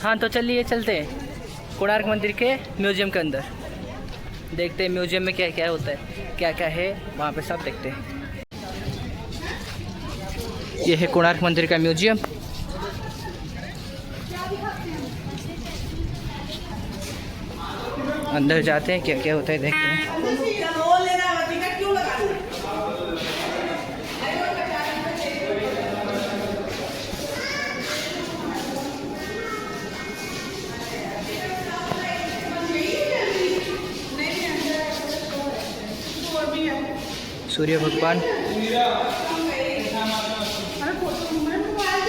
हाँ तो चलिए चलते हैं कोणार्क मंदिर के म्यूजियम के अंदर, देखते हैं म्यूजियम में क्या क्या होता है, क्या क्या है वहाँ पे सब देखते हैं। ये है कोणार्क मंदिर का म्यूजियम। अंदर जाते हैं, क्या क्या होता है देखते हैं। सूर्य भगवान,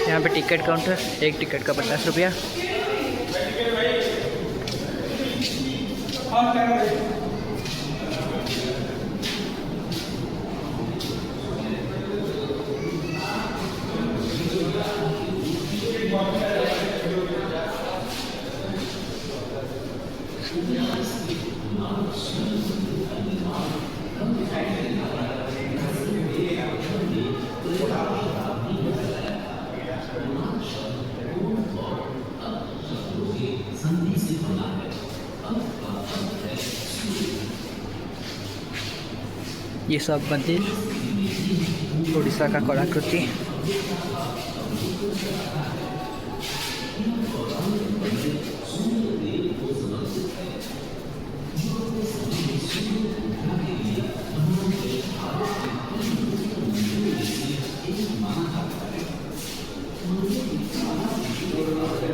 यहाँ पे टिकट काउंटर, एक टिकट का 50 रुपया। ये सब मंदिर उड़ीसा का कलाकृति।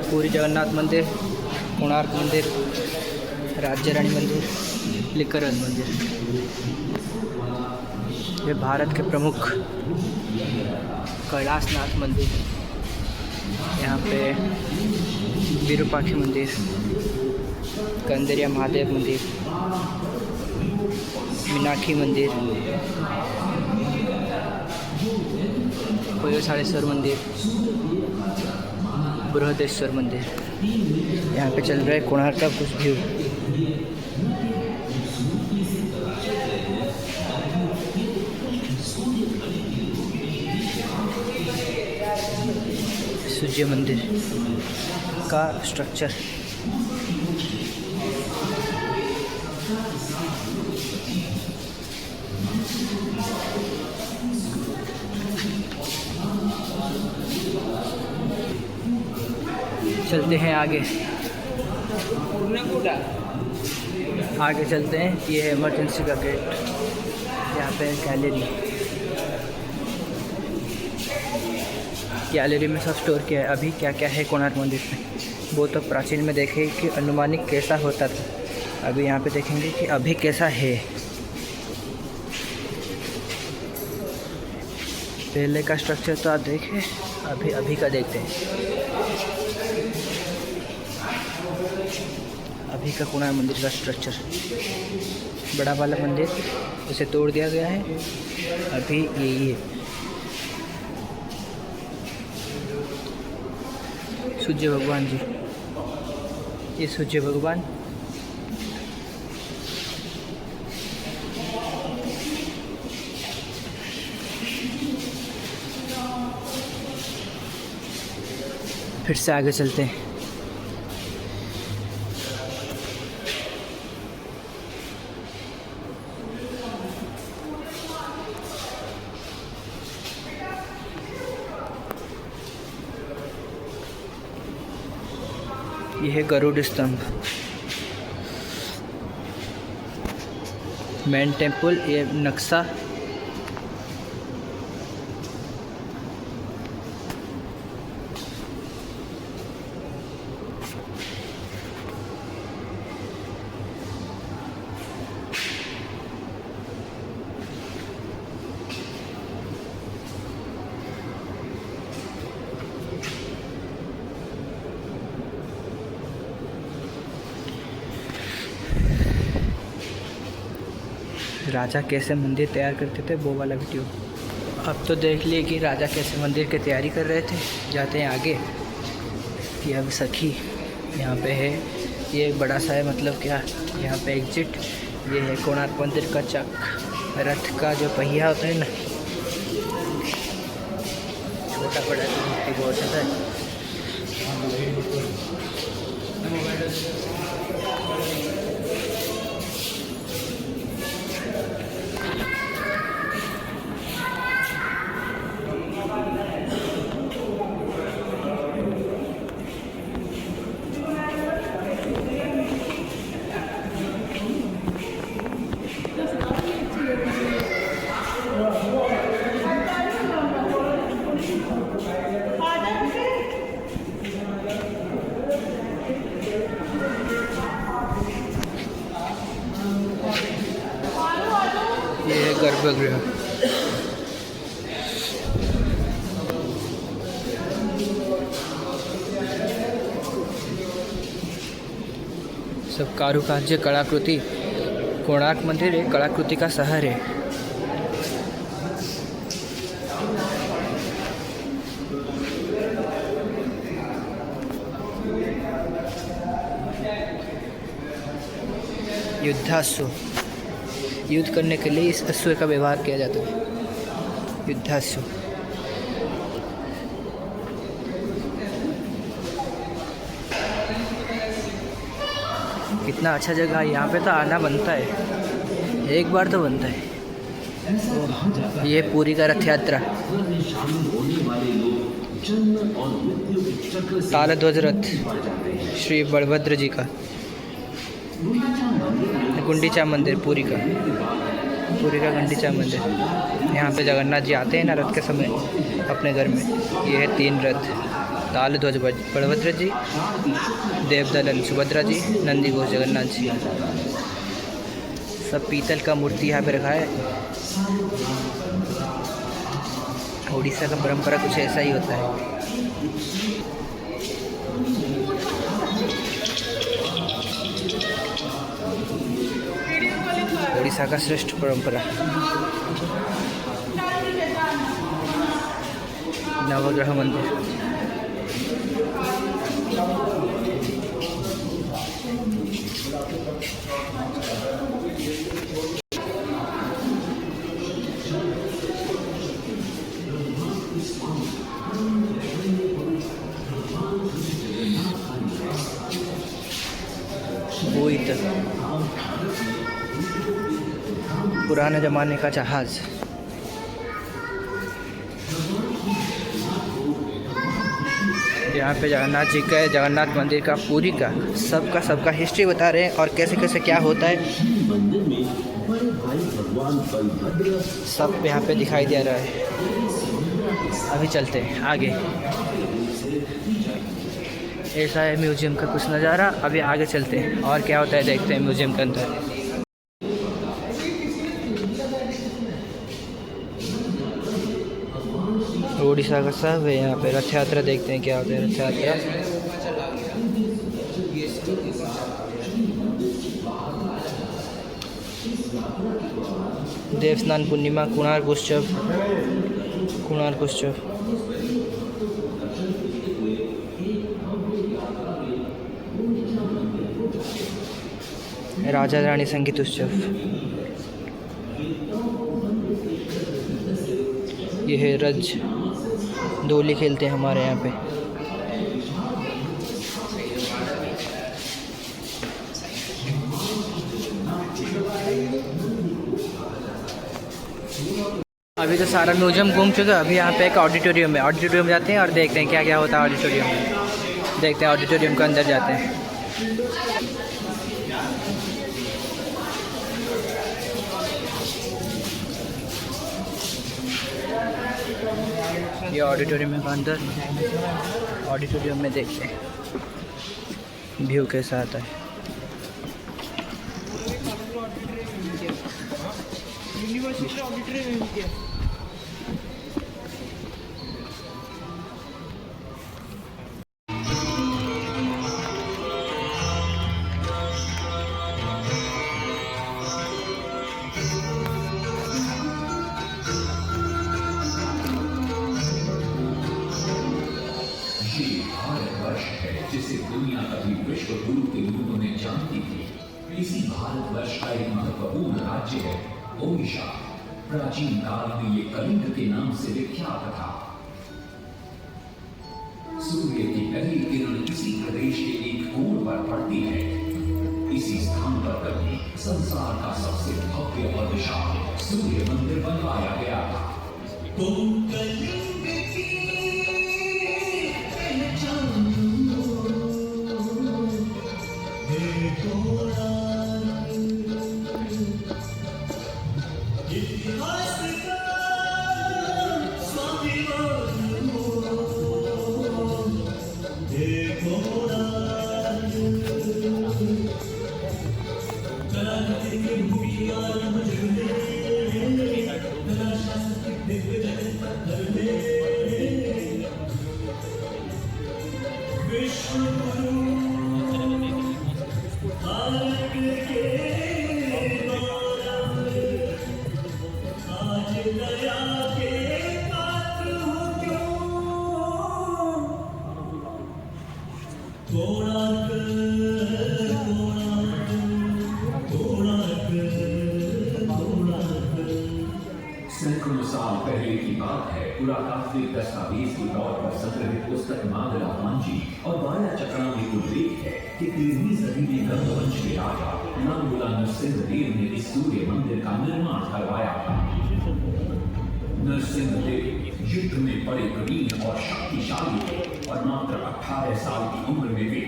पूरी जगन्नाथ मंदिर, कोणार्क मंदिर, राज्य रानी मंदिर, लिंगराज मंदिर। ये भारत के प्रमुख कैलाशनाथ मंदिर। यहाँ पे विरूपाक्षी मंदिर, कंदरिया महादेव मंदिर, मीनाक्षी मंदिर, कोयसालेश्वर मंदिर, बृहदेश्वर मंदिर। यहाँ पे चल रहा है कोणार्क का कुछ व्यू। सूर्य मंदिर का स्ट्रक्चर। चलते हैं आगे, आगे चलते हैं। ये है इमरजेंसी का गेट। यहाँ पे गैलरी, गैलरी में सब स्टोर किया है। अभी क्या क्या है कोणार्क मंदिर में, वो तो प्राचीन में देखे कि अनुमानिक कैसा होता था। अभी यहाँ पे देखेंगे कि अभी कैसा है। पहले का स्ट्रक्चर तो आप देखें, अभी का देखते हैं। अभी का कोणार्क मंदिर का स्ट्रक्चर, बड़ा वाला मंदिर उसे तोड़ दिया गया है, अभी यही है। सूर्य भगवान जी, ये सूर्य भगवान। फिर से आगे चलते हैं। यह है गरुड़ स्तंभ, मेन टेम्पल। ये नक्शा, राजा कैसे मंदिर तैयार करते थे वो वाला वीडियो। अब तो देख लिए कि राजा कैसे मंदिर की तैयारी कर रहे थे। जाते हैं आगे। कि अब सखी यहाँ पे है, ये बड़ा सा है, मतलब क्या यहाँ पे एग्जिट। ये है कोणार्क मंदिर का चक, रथ का जो पहिया होता है ना, छोटा बड़ा बहुत ज़्यादा है। ये है गर्भगृह। सब कारुकार्य कलाकृति। कोणार्क मंदिर एक कलाकृति का शहर है। युद्धाश्व, युद्ध करने के लिए इस अश्व का व्यवहार किया जाता है, युद्धाश्व। कितना अच्छा जगह है, यहाँ पे तो आना बनता है, एक बार तो बनता है। ये पुरी का रथ यात्रा, तालध्वज रथ श्री बलभद्र जी का। गुंडीचा मंदिर पुरी का गुंडीचा मंदिर। यहाँ पे जगन्नाथ जी आते हैं ना रथ के समय अपने घर में। ये है 3 रथ, तालध्वज बलभद्र जी, देवदलन सुभद्रा जी, नंदी घोष जगन्नाथ जी। सब पीतल का मूर्ति यहाँ पे रखा है। उड़ीसा का परंपरा कुछ ऐसा ही होता है। उड़ीसा का श्रेष्ठ परंपरा। नवग्रह मंदिर। बोईत, पुराने ज़माने का जहाज़। यहाँ पे जगन्नाथ जी का, जगन्नाथ मंदिर का, पुरी का, सबका हिस्ट्री बता रहे हैं और कैसे कैसे क्या होता है सब यहाँ पे दिखाई दे रहा है। अभी चलते हैं आगे। ऐसा है म्यूजियम का कुछ नज़ारा। अभी आगे चलते हैं और क्या होता है देखते हैं म्यूजियम के अंदर। उड़ीसा का सब है यहाँ पे। रथ यात्रा देखते हैं क्या होता है रथ यात्रा। देव स्नान पूर्णिमा, कोणार्क उत्सव, राजा रानी संगीत उत्सव। ये है रज, डोली खेलते हैं हमारे यहाँ पे। अभी तो सारा म्यूजियम घूम चुके हैं। अभी यहाँ पे एक ऑडिटोरियम है, ऑडिटोरियम जाते हैं और देखते हैं क्या क्या होता है ऑडिटोरियम में। देखते हैं ऑडिटोरियम के अंदर जाते हैं। ये ऑडिटोरियम के अंदर, ऑडिटोरियम में देखते हैं व्यू कैसा आता है। यूनिवर्सिटी ऑडिटोरियम में जिसे दुनिया कभी विश्व गुरु के रूप में जानती थी। इसी भारतवर्ष का एक महत्वपूर्ण राज्य है ओडिशा। प्राचीन काल में ये कलिंग के नाम से विख्यात था। सूर्य की पहली किरण इसी प्रदेश के एक कोण पर पर पड़ती है। इसी स्थान पर कभी संसार का सबसे भव्य और विशाल सूर्य मंदिर बनवाया गया था। सैकड़ों साल पहले की बात है। पुरातात्विक दस्तावेज के तौर पर संग्रहित पुस्तक मागला पांजी और बाया चक्रा में उल्लेख है कि 13वीं सदी में गंगवंश के राजा नांगुला नरसिंहदेव ने इस सूर्य मंदिर का निर्माण करवाया था। नरसिंहदेव युद्ध में बड़े प्रवीण और शक्तिशाली थे और मात्र 18 साल की उम्र में वे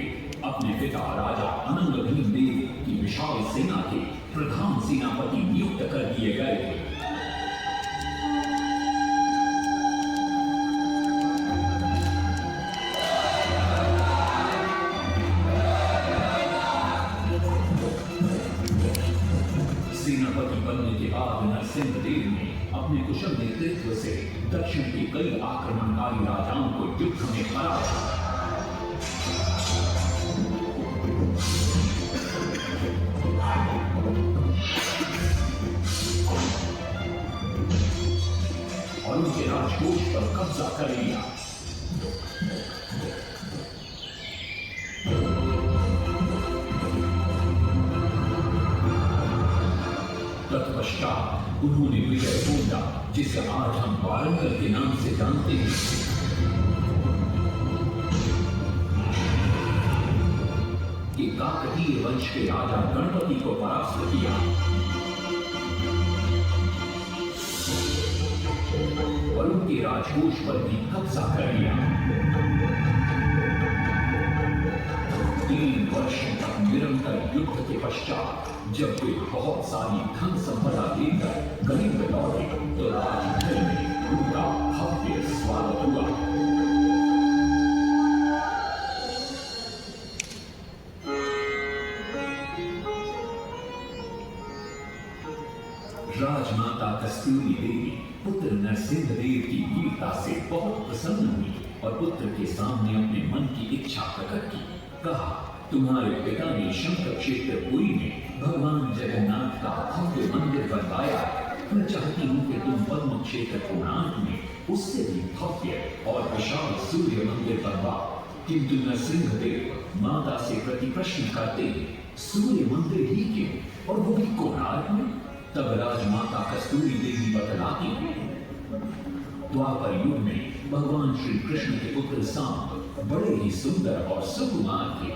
अपने पिता राजा अनंग भीम देव की विशाल सेना के प्रधान सेनापति नियुक्त कर दिए गए थे। सेनापति बनने के बाद नरसिंहदेव ने अपने कुशल नेतृत्व से दक्षिण के कई आक्रमणकारी राजाओं को युद्ध में हराया। और उनके राजकोष पर कब्जा कर लिया। तत्पश्चात उन्होंने विजय गोंडा, जिसे आज हम वारंगल के नाम से जानते हैं, कि काकतीय वंश के राजा गणपति को परास्त किया और उनके राजकोष पर भी कब्जा कर लिया। 3 वर्षों तक निरंतर युद्ध के पश्चात जब वे बहुत सारी धन संपदा लेकर गरीब लौटे तो राजमहल में उनका भव्य स्वागत हुआ। राजमाता कस्तूरी देवी पुत्र नरसिंहदेव की वीरता से बहुत प्रसन्न हुई और पुत्र के सामने अपने मन की इच्छा प्रकट की। कहा, तुम्हारे पिता ने शंकर क्षेत्र पुरी में भगवान जगन्नाथ का भव्य मंदिर बनवाया है। मैं चाहती हूँ कि तुम पद्म क्षेत्र कोणार्क में उससे भी भव्य और विशाल सूर्य मंदिर बनवाओ। किंतु नरसिंहदेव माता से प्रति प्रश्न करते हैं, सूर्य मंदिर ही क्यों और वो भी कोणार्क में? तब राजमाता कस्तूरी देवी बतलाती है, द्वापर युग में भगवान श्री कृष्ण के पुत्र सांब बड़े ही सुंदर और सुकुमार थे।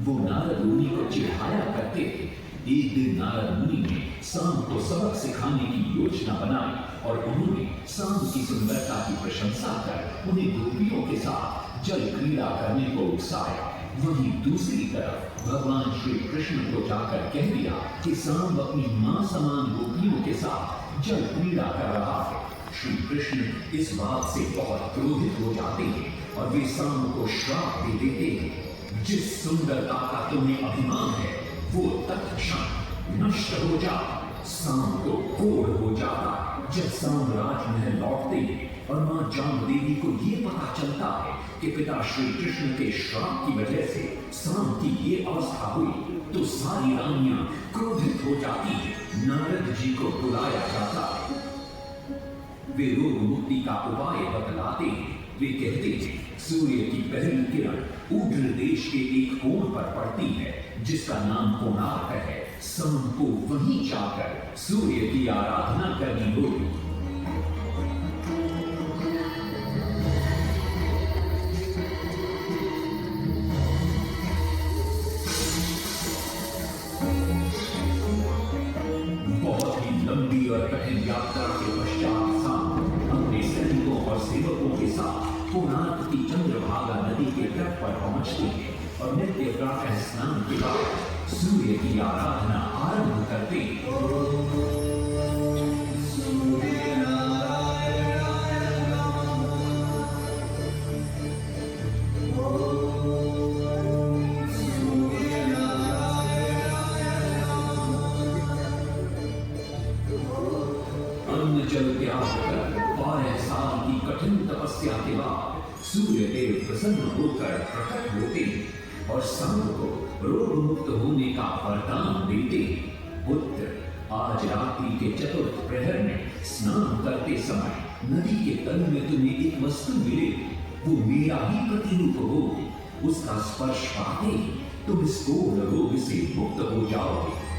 वो नारद मुनि को चिढ़ाया करते थे। एक दिन नारद मुनि ने सांब को सबक सिखाने की योजना बनाई और उन्होंने सांब की सुंदरता की प्रशंसा कर उन्हें गोपियों के साथ जल क्रीड़ा करने को उकसाया। वहीं दूसरी तरफ भगवान श्री कृष्ण को जाकर कह दिया कि सांब अपनी मां समान गोपियों के साथ जल क्रीड़ा कर रहा है। श्री कृष्ण इस बात से बहुत क्रोधित हो जाते हैं और वे सांब को श्राप दे देते हैं, जिस सुंदरता का तुम्हें अभिमान है वो तत्क्षण नष्ट हो जा। सांब को कोढ़ हो जाता। जब सांब राजमहल लौटते हैं और मां जामदेवी को ये पता चलता है कि पिता श्री कृष्ण के श्राप की वजह से सांब की ये अवस्था हुई तो सारी रानियां क्रोधित हो जाती हैं। नारद जी को बुलाया जाता है। वे रोग मुक्ति का उपाय बतलाते हैं। वे कहते हैं, सूर्य की पहली किरण ऊर्ध्व देश के एक कोण पर पड़ती है जिसका नाम कोणार्क है। सांब को वहीं जाकर सूर्य की आराधना करनी होगी। और कठिन यात्रा के पश्चात सांब अपने सैनिकों और सेवकों के साथ कोणार्क की चंद्रभागा नदी के तट पर पहुंचते हैं और नित्य प्रातः स्नान के बाद सूर्य की आराधना आरंभ करते हैं। जल त्याग कर 12 साल की कठिन तपस्या के बाद सूर्य देव प्रसन्न होकर प्रकट होते और सांब को रोग मुक्त होने का वरदान देते। पुत्र, आज रात्रि के चतुर्थ प्रहर में स्नान करते समय नदी के तल में तुम्हें एक वस्तु मिले, वो मेरा ही प्रतिरूप हो। उसका स्पर्श पाते ही तुम इस घोर रोग से मुक्त हो जाओगे।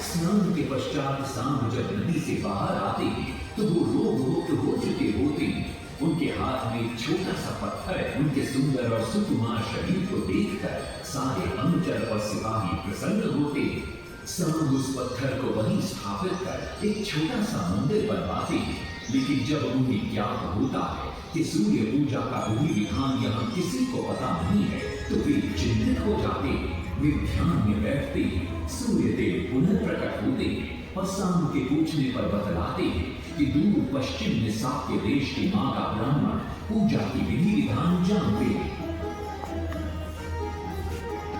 स्नान के पश्चात सांब जब नदी से बाहर आते हैं तो वो रोग मुक्त हो चुके होते हैं। उनके हाथ में एक छोटा सा पत्थर, उनके सुंदर और सुकुमार शरीर को देखकर सारे अनुचर और सिपाही प्रसन्न होते हैं। सांब उस पत्थर को वहीं स्थापित कर एक छोटा सा मंदिर बनवाते हैं। लेकिन जब उन्हें ज्ञात होता है कि सूर्य पूजा का विधि विधान यहाँ किसी को पता नहीं है तो वे चिंतित हो जाते हैं। वे ध्यान में बैठते हैं। सूर्य देव पुनः प्रकट होते हैं और सांब के पूछने पर बतलाते हैं कि दूर पश्चिम में साक्य देश के मागा ब्राह्मण पूजा की विधि विधान जानते हैं।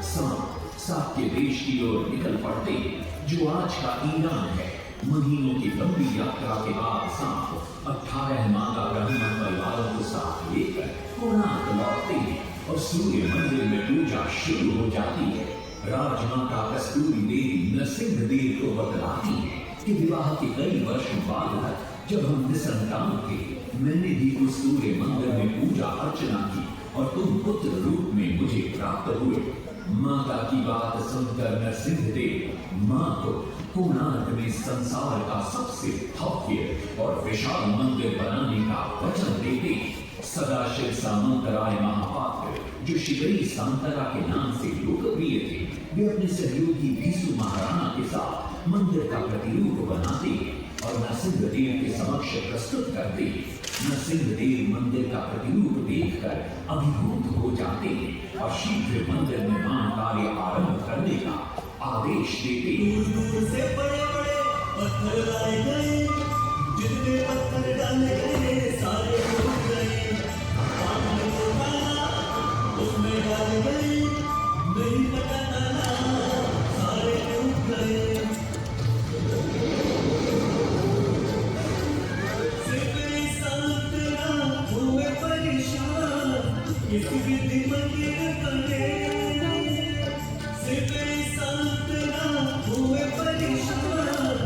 सांब साक्य देश की ओर निकल पड़ते हैं जो आज का ईरान है। महीनों की लंबी यात्रा के बाद सांब 18 मागा ब्राह्मण परिवारों को साथ लेकर कोणार्क लौटते हैं और सूर्य मंदिर में पूजा शुरू हो जाती है। राजमाता कस्तूरी देवी नरसिंह देव को बतलाती है कि विवाह के कई वर्ष बाद जब हम निसंतान थे, मैंने भी उस सूर्य मंदिर में पूजा अर्चना की और तुम पुत्र रूप में मुझे प्राप्त हुए। माता की बात सुनकर नरसिंह देव मां को कोणार्क में संसार का सबसे भव्य और विशाल मंदिर बनाने का वचन देते। सदाशिव सामंतराय महापात्र जो शिवई सांतरा के नाम से लोकप्रिय थे, वे अपने सहयोगी बीसू महाराणा के साथ मंदिर का प्रतिरूप बनाते और नरसिंह देव के समक्ष प्रस्तुत करते। नरसिंह देव मंदिर का प्रतिरूप देखकर अभिभूत हो जाते और शीघ्र मंदिर निर्माण कार्य आरंभ करने का आदेश देते। दूर से बड़े-बड़े पत्थर लाए गए, जितने पत्थर डाले गए सारे टूट गए। पानी को डाला, उसमें डाल गए, नहीं पता डाला, सारे टूट गए। सिपरी सांतरा हुए परेशान, किसी विधि मंदिर बने। सिपरी सांतरा हुए परेशान,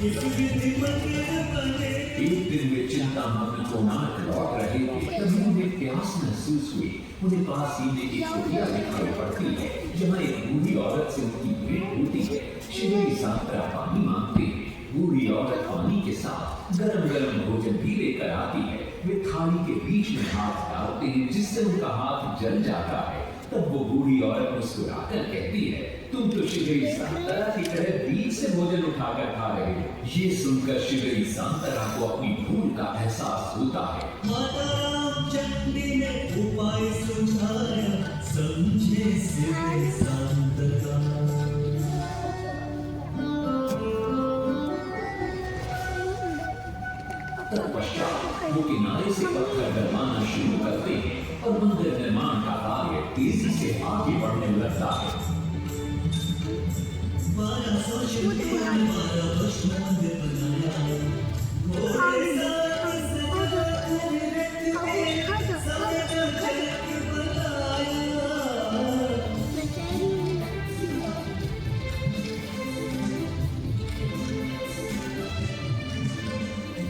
किसी विधि मंदिर बने। एक दिन वे चिंतामग्न कोणार्क लौट रहे थे, तभी उन्हें प्यास महसूस हुई। उन्हें पास ही में एक कुटिया दिखाई पड़ती है जहाँ एक बूढ़ी औरत से उनकी भेंट होती है। शिवई सांतरा पानी मांगते हैं। बूढ़ी औरत पानी के साथ गरम गरम भोजन भी लेकर आती है। वे थाली के बीच में हाथ डालते हैं जिससे उनका हाथ जल जाता है। तब वो बूढ़ी औरत मुस्कुराकर कहती है, तुम तो शिवई सांतरा की तरह बीच से भोजन उठाकर खा रहे हो। ये सुनकर शिवई सांतरा को अपनी भूल का एहसास होता है। माता राम चंडी ने उपाय सुझाया, समझे सिपरी सांतरा। तत्पश्चात वो किनारे से पत्थर गरमाना शुरू करते हैं और मंदिर निर्माण का कार्य तेजी से आगे बढ़ने लगता है। 1200 शिल्पियों ने 12 वर्ष में मंदिर बनाया। घोड़े साथ सजा कर रथ में सजा कर बनाया।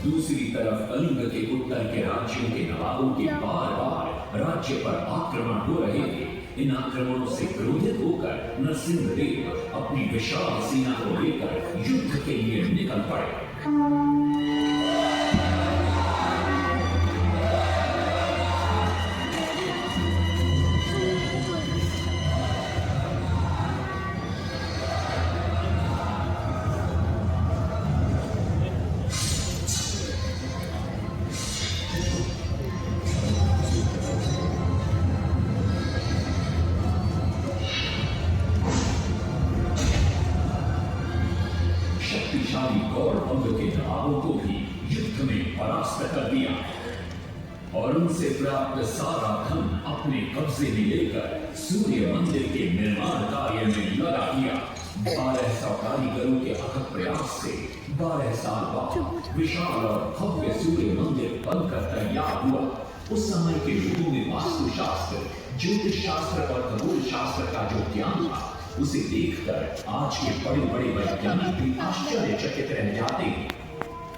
दूसरी तरफ कलिंग के उत्तर के राज्यों के नवाबों के बार बार राज्य पर आक्रमण हो रहे थे। इन आक्रमणों से क्रोधित होकर नरसिंह देव अपनी विशाल सेना को लेकर युद्ध के लिए निकल पड़े। के नवाबों को भी युद्ध में परास्त कर दिया और उनसे प्राप्त सारा धन अपने कब्जे में लेकर सूर्य मंदिर के निर्माण कार्य में लगा दिया। 1200 कारीगरों के अथक प्रयास से 12 साल बाद विशाल और भव्य सूर्य मंदिर बनकर तैयार हुआ। उस समय के लोगों में वास्तुशास्त्र, ज्योतिष शास्त्र और खगोल शास्त्र का जो ज्ञान था, उसे देखकर आज के बड़े बड़े वैज्ञानिक भी आश्चर्यचकित रह जाते हैं।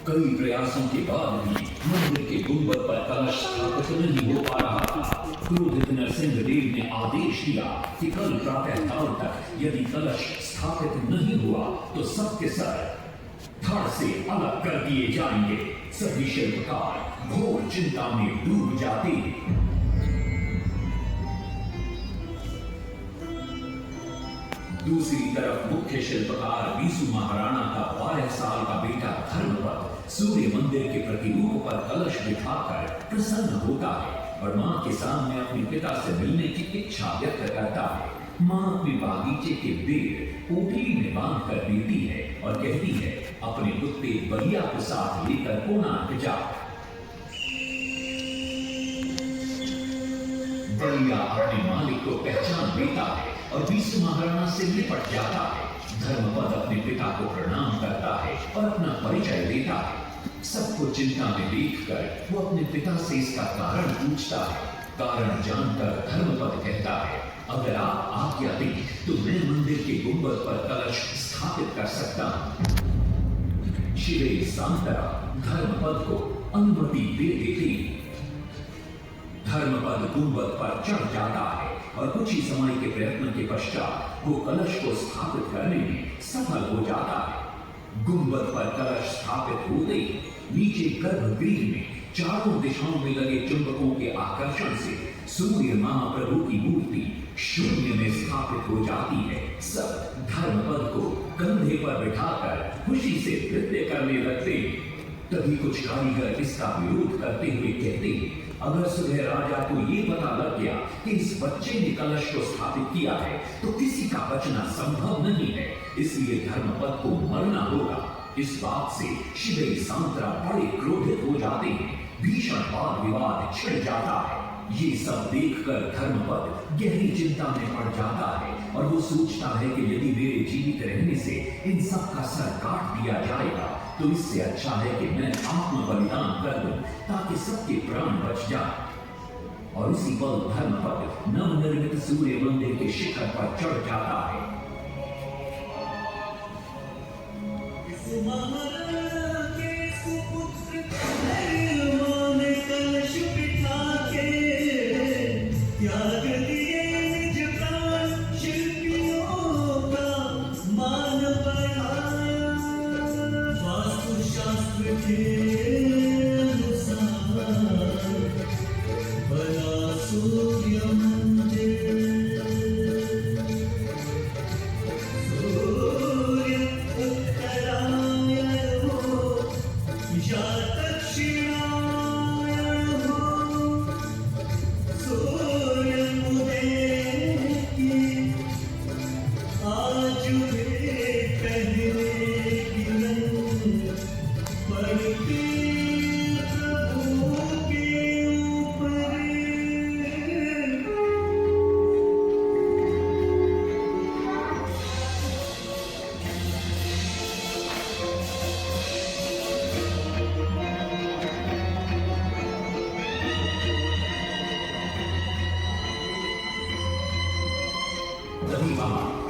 कई प्रयासों के बाद भी मंदिर के गुंबद पर कलश स्थापित नहीं हो पा रहा था। क्रोधित नरसिंह देव ने आदेश दिया कि कल प्रातः काल तक यदि कलश स्थापित नहीं हुआ तो सबके सर धड़ से अलग कर दिए जाएंगे। सभी शिल्पकार घोर चिंता में डूब जाते हैं। दूसरी तरफ मुख्य शिल्पकार बीसू महाराणा का 12 साल का बेटा धर्मपद सूर्य मंदिर के प्रतिरूप पर कलश बिठाकर प्रसन्न होता है और मां के सामने अपने पिता से मिलने की इच्छा व्यक्त करता है। मां अपने बागीचे के बेर पोटली में बांध कर देती है और कहती है, अपने कुत्ते बलिया को साथ लेकर कोणार्क जा। बलिया अपने मालिक को पहचान लेता है और बीसू महाराणा से निपट जाता है। धर्मपद अपने पिता को प्रणाम करता है और अपना परिचय देता है। सबको चिंता में देखकर वो अपने पिता से इसका कारण पूछता है। कारण जानकर धर्मपद कहता है, अगर आप आज्ञा दें तो मैं मंदिर के गुंबद पर कलश स्थापित कर सकता हूं। शिवे सांतरा धर्मपद को अनुमति दे देती। धर्मपद गुंबद पर चढ़ जाता है और कुछ ही समय के प्रयत्न के पश्चात वो कलश को स्थापित करने में सफल हो जाता है। गुंबद पर कलश स्थापित होते नीचे गर्भगृह में चारों दिशाओं में लगे चुंबकों के आकर्षण से सूर्य महाप्रभु की मूर्ति शून्य में स्थापित हो जाती है। सब धर्मपद को कंधे पर बिठाकर खुशी से नृत्य करने लगते हैं। तभी कुछ कारीगर इसका विरोध करते हुए कहते हैं, अगर सुबह राजा को ये पता लग गया कि इस बच्चे ने कलश को स्थापित किया है तो किसी का बचना संभव नहीं है, इसलिए धर्मपद को मरना होगा। इस बात से शिवे सांतरा बड़े क्रोधित हो जाते हैं। भीषण वाद विवाद छिड़ जाता है। ये सब देखकर धर्मपद गहरी चिंता में पड़ जाता है और वो सोचता है कि यदि मेरे जीवित रहने से इन सब का सर काट दिया जाएगा तो इससे अच्छा है कि मैं आत्म बलिदान कर दूं ताकि सबके प्राण बच जाए। और उसी पल धर्मपद नवनिर्मित सूर्य मंदिर के शिखर पर चढ़ जाता है।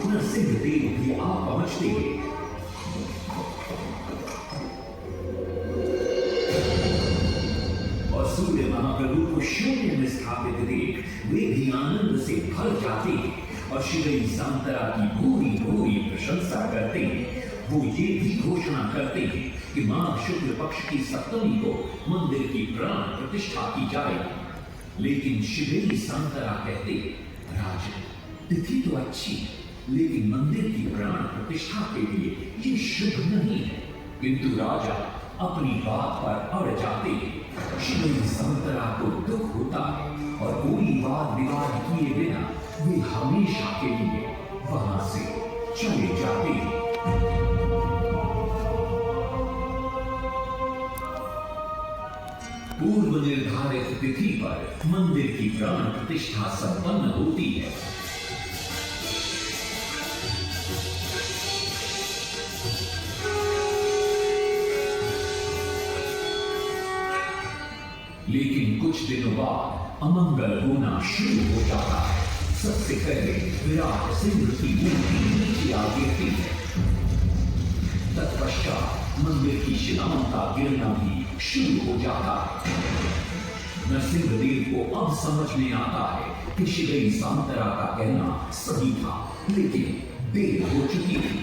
नरसिंह देव भी आ पहुंचते हैं। और सूर्य महाप्रभु को शून्य में स्थापित देख वे भी आनंद से भर जाते हैं और शिवे सांतरा की भूरी भूरी प्रशंसा करते हैं। वो ये भी घोषणा करते हैं कि मां शुक्ल पक्ष की सप्तमी को मंदिर की प्राण प्रतिष्ठा की जाएगी। लेकिन शिवे सांतरा कहते, राजन तिथि तो अच्छी है, लेकिन मंदिर की प्राण प्रतिष्ठा के लिए ये शुभ नहीं है। किंतु राजा अपनी बात पर अड़ जाते हैं। शिवे सांतरा को दुख होता है और कोई वाद विवाद किए बिना वे हमेशा के लिए वहां से चले जाते हैं। तिथि पर मंदिर की प्राण प्रतिष्ठा संपन्न होती है। लेकिन कुछ दिनों बाद अमंगल होना शुरू हो जाता है। सबसे पहले विराट सिंह की मूर्ति नीचे आ गिरती है। तत्पश्चात मंदिर की शिलाओं का गिरना भी शुरू हो जाता है। नरसिंहदेव को अब समझ में आता है कि शिवई सांतरा का कहना सही था, लेकिन देर हो चुकी थी।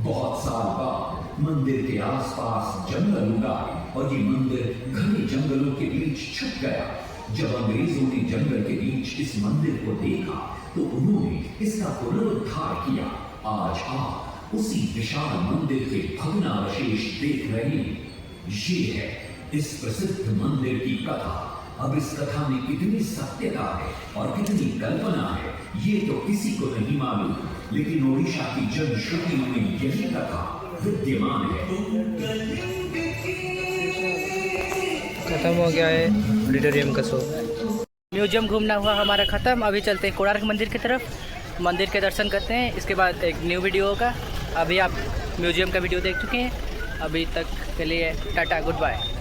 बहुत साल बाद मंदिर के आसपास जंगल उगाए और ये मंदिर घने जंगलों के बीच छुप गया। जब अंग्रेजों ने जंगल के बीच इस मंदिर को देखा तो उन्होंने इसका पुनरुद्धार किया। आज आप उसी विशाल मंदिर के भग्नावशेष देख रहे हैं। ये है इस प्रसिद्ध मंदिर की कथा। अब इस कथा में कितनी सत्यता है और कितनी कल्पना है ये तो किसी को नहीं मालूम, लेकिन ओडिशा की जनश्रुतियों में यही कथा विद्यमान है। खत्म हो गया है ऑडिटोरियम का शो। म्यूजियम घूमना हुआ हमारा ख़त्म। अभी चलते हैं कोणार्क मंदिर की तरफ, मंदिर के दर्शन करते हैं। इसके बाद एक न्यू वीडियो होगा। अभी आप म्यूजियम का वीडियो देख चुके हैं। अभी तक के लिए टाटा, गुड बाय।